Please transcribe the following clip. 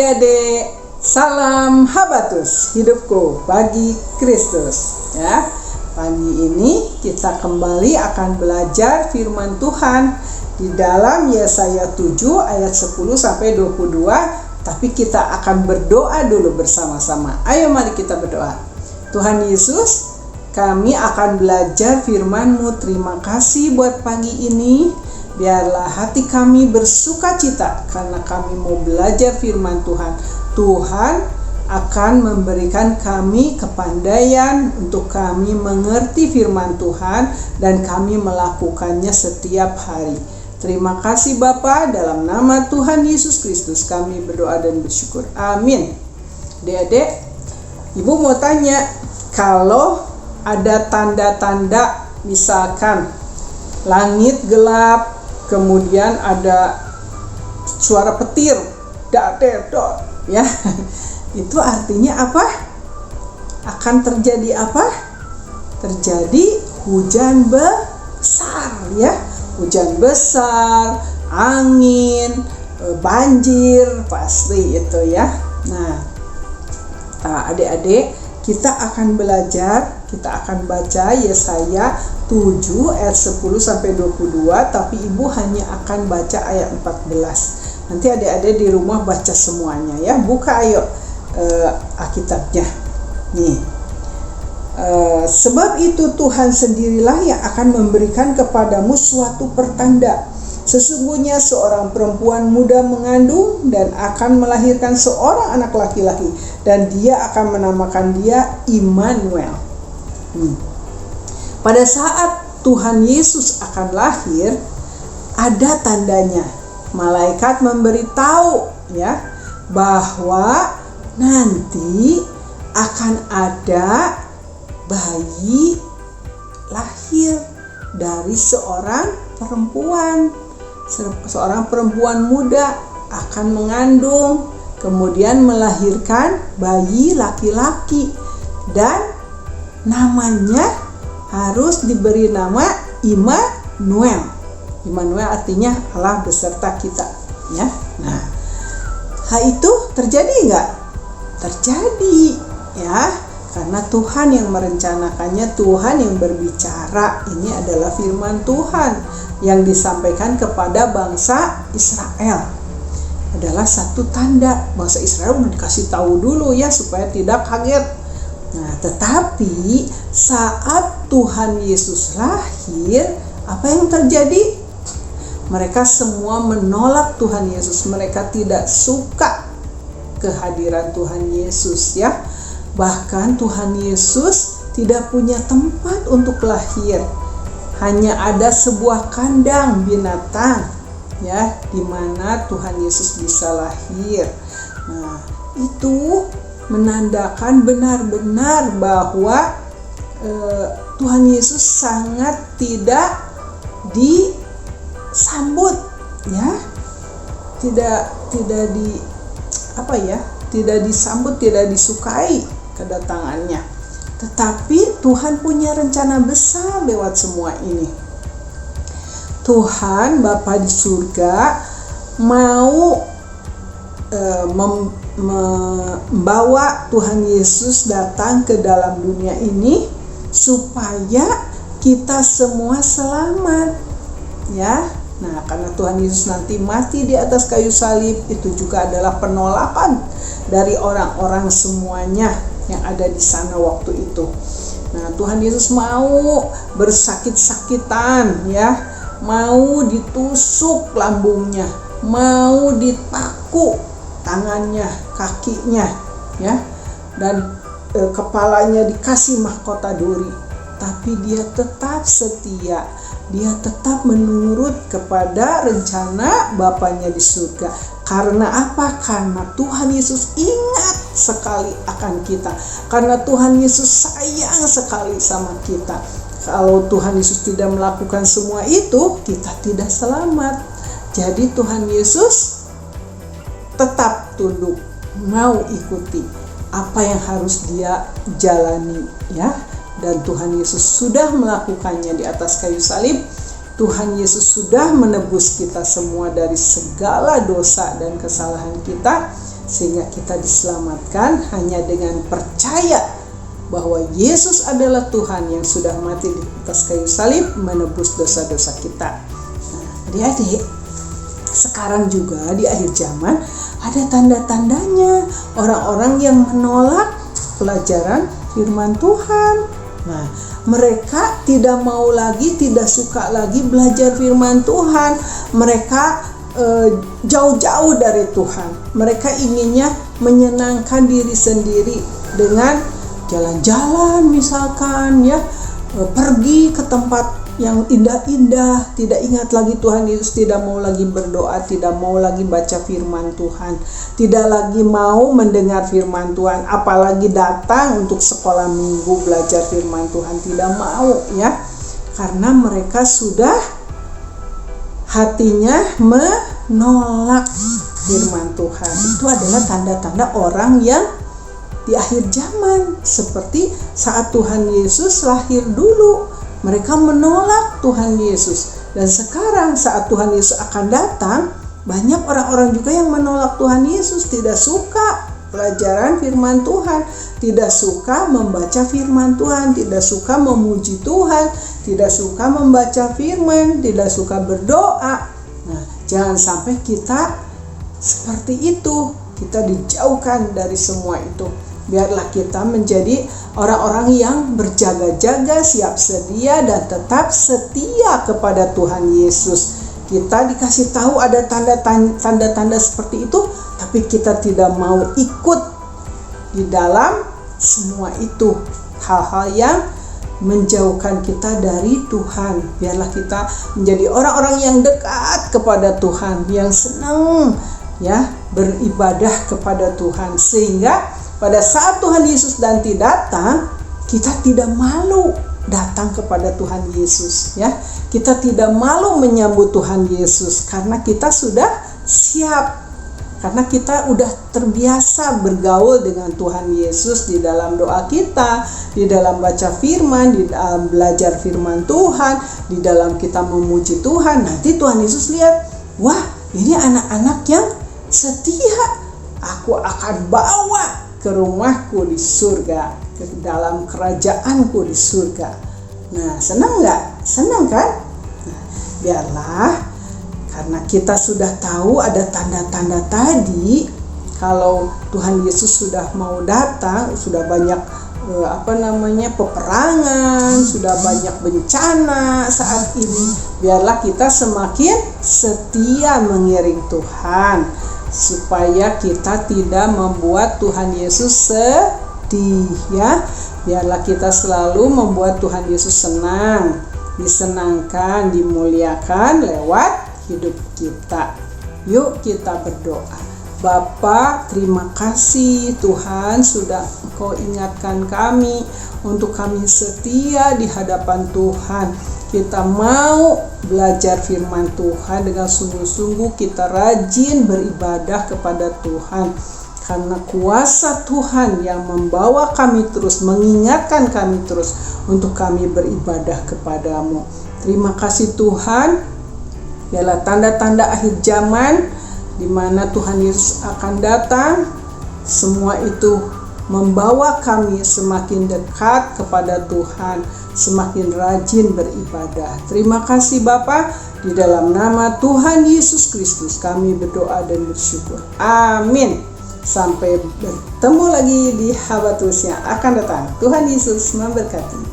adik-adik, salam habatus, hidupku bagi Kristus. Ya, pagi ini kita kembali akan belajar firman Tuhan di dalam Yesaya 7 ayat 10 sampai 22. Tapi kita akan berdoa dulu bersama-sama. Ayo mari kita berdoa. Tuhan Yesus, kami akan belajar firman-Mu. Terima kasih buat pagi ini. Biarlah hati kami bersuka cita karena kami mau belajar firman Tuhan. Tuhan akan memberikan kami kepandaian untuk kami mengerti firman Tuhan dan kami melakukannya setiap hari. Terima kasih Bapa, dalam nama Tuhan Yesus Kristus kami berdoa dan bersyukur. Amin. Adik-adik, Ibu mau tanya, kalau ada tanda-tanda misalkan langit gelap, kemudian ada suara petir, ya, itu artinya apa? Akan terjadi apa? Terjadi hujan besar, ya, hujan besar, angin, banjir, pasti itu ya. Nah, adik-adik, kita akan belajar, kita akan baca Yesaya 7 ayat 10 sampai 22, tapi Ibu hanya akan baca ayat 14. Nanti adik-adik di rumah baca semuanya ya. Buka ayo Alkitabnya. Nih. Sebab itu Tuhan sendirilah yang akan memberikan kepadamu suatu pertanda. Sesungguhnya seorang perempuan muda mengandung dan akan melahirkan seorang anak laki-laki, dan dia akan menamakan dia Immanuel. Pada saat Tuhan Yesus akan lahir, ada tandanya. Malaikat memberitahu ya bahwa nanti akan ada bayi lahir dari seorang perempuan. Seorang perempuan muda akan mengandung, kemudian melahirkan bayi laki-laki, dan namanya harus diberi nama Immanuel. Immanuel artinya Allah beserta kita, ya. Nah, hal itu terjadi enggak? Terjadi, ya. Karena Tuhan yang merencanakannya, Tuhan yang berbicara. Ini adalah firman Tuhan yang disampaikan kepada bangsa Israel. Adalah satu tanda. Bangsa Israel dikasih tahu dulu ya supaya tidak kaget. Nah, tetapi saat Tuhan Yesus lahir, apa yang terjadi? Mereka semua menolak Tuhan Yesus. Mereka tidak suka kehadiran Tuhan Yesus ya. Bahkan Tuhan Yesus tidak punya tempat untuk lahir. Hanya ada sebuah kandang binatang ya, di mana Tuhan Yesus bisa lahir. Nah, itu menandakan benar-benar bahwa Tuhan Yesus sangat tidak disambut ya, tidak disambut, tidak disukai kedatangannya. Tetapi Tuhan punya rencana besar lewat semua ini. Tuhan Bapa di surga mau membawa Tuhan Yesus datang ke dalam dunia ini supaya kita semua selamat ya. Nah, karena Tuhan Yesus nanti mati di atas kayu salib, itu juga adalah penolakan dari orang-orang semuanya yang ada di sana waktu itu. Nah, Tuhan Yesus mau bersakit-sakitan ya, mau ditusuk lambungnya, mau dipaku tangannya, kakinya ya, dan kepalanya dikasih mahkota duri. Tapi dia tetap setia, dia tetap menurut kepada rencana Bapanya di surga. Karena apa? Karena Tuhan Yesus ingat sekali akan kita. Karena Tuhan Yesus sayang sekali sama kita. Kalau Tuhan Yesus tidak melakukan semua itu, kita tidak selamat. Jadi Tuhan Yesus tetap tunduk, mau ikuti apa yang harus dia jalani ya. Dan Tuhan Yesus sudah melakukannya di atas kayu salib. Tuhan Yesus sudah menebus kita semua dari segala dosa dan kesalahan kita. sehingga kita diselamatkan hanya dengan percaya bahwa Yesus adalah Tuhan yang sudah mati di atas kayu salib menebus dosa-dosa kita. Nah, adik-adik, sekarang juga di akhir zaman ada tanda-tandanya orang-orang yang menolak pelajaran firman Tuhan. Nah, mereka tidak mau lagi, tidak suka lagi belajar firman Tuhan. Mereka jauh-jauh dari Tuhan. Mereka inginnya menyenangkan diri sendiri dengan jalan-jalan misalkan, ya, pergi ke tempat yang indah-indah, tidak ingat lagi Tuhan Yesus, tidak mau lagi berdoa, tidak mau lagi baca firman Tuhan, tidak lagi mau mendengar firman Tuhan, apalagi datang untuk sekolah minggu belajar firman Tuhan, tidak mau, ya, karena mereka sudah hatinya menolak firman Tuhan. Itu adalah tanda-tanda orang yang di akhir zaman, seperti saat Tuhan Yesus lahir dulu. Mereka menolak Tuhan Yesus. Dan sekarang saat Tuhan Yesus akan datang, banyak orang-orang juga yang menolak Tuhan Yesus, tidak suka pelajaran firman Tuhan, tidak suka membaca firman Tuhan, tidak suka memuji Tuhan, tidak suka membaca firman, tidak suka berdoa. Nah, jangan sampai kita seperti itu. Kita dijauhkan dari semua itu. Biarlah kita menjadi orang-orang yang berjaga-jaga, siap sedia, dan tetap setia kepada Tuhan Yesus. Kita dikasih tahu ada tanda-tanda seperti itu, tapi kita tidak mau ikut di dalam semua itu. Hal-hal yang menjauhkan kita dari Tuhan. Biarlah kita menjadi orang-orang yang dekat kepada Tuhan, yang senang, ya, beribadah kepada Tuhan, sehingga pada saat Tuhan Yesus nanti datang, kita tidak malu datang kepada Tuhan Yesus, ya. Kita tidak malu menyambut Tuhan Yesus karena kita sudah siap. Karena kita udah terbiasa bergaul dengan Tuhan Yesus di dalam doa kita, di dalam baca firman, di dalam belajar firman Tuhan, di dalam kita memuji Tuhan. Nanti Tuhan Yesus lihat, wah, ini anak-anak yang setia. Aku akan bawa ke rumahku di surga, ke dalam kerajaanku di surga. Nah, senang nggak? Senang kan? Nah, biarlah, karena kita sudah tahu ada tanda-tanda tadi, kalau Tuhan Yesus sudah mau datang, sudah banyak peperangan, sudah banyak bencana saat ini. Biarlah kita semakin setia mengiring Tuhan, supaya kita tidak membuat Tuhan Yesus sedih, ya. Biarlah kita selalu membuat Tuhan Yesus senang, disenangkan, dimuliakan lewat hidup kita. Yuk kita berdoa. Bapa, terima kasih Tuhan sudah Engkau ingatkan kami untuk kami setia di hadapan Tuhan. Kita mau belajar firman Tuhan dengan sungguh-sungguh, kita rajin beribadah kepada Tuhan. Karena kuasa Tuhan yang membawa kami terus, mengingatkan kami terus untuk kami beribadah kepadamu. Terima kasih Tuhan. Biarlah tanda-tanda akhir zaman di mana Tuhan Yesus akan datang, semua itu membawa kami semakin dekat kepada Tuhan, semakin rajin beribadah. Terima kasih Bapa, di dalam nama Tuhan Yesus Kristus kami berdoa dan bersyukur. Amin. Sampai bertemu lagi di Habatus yang akan datang. Tuhan Yesus memberkati.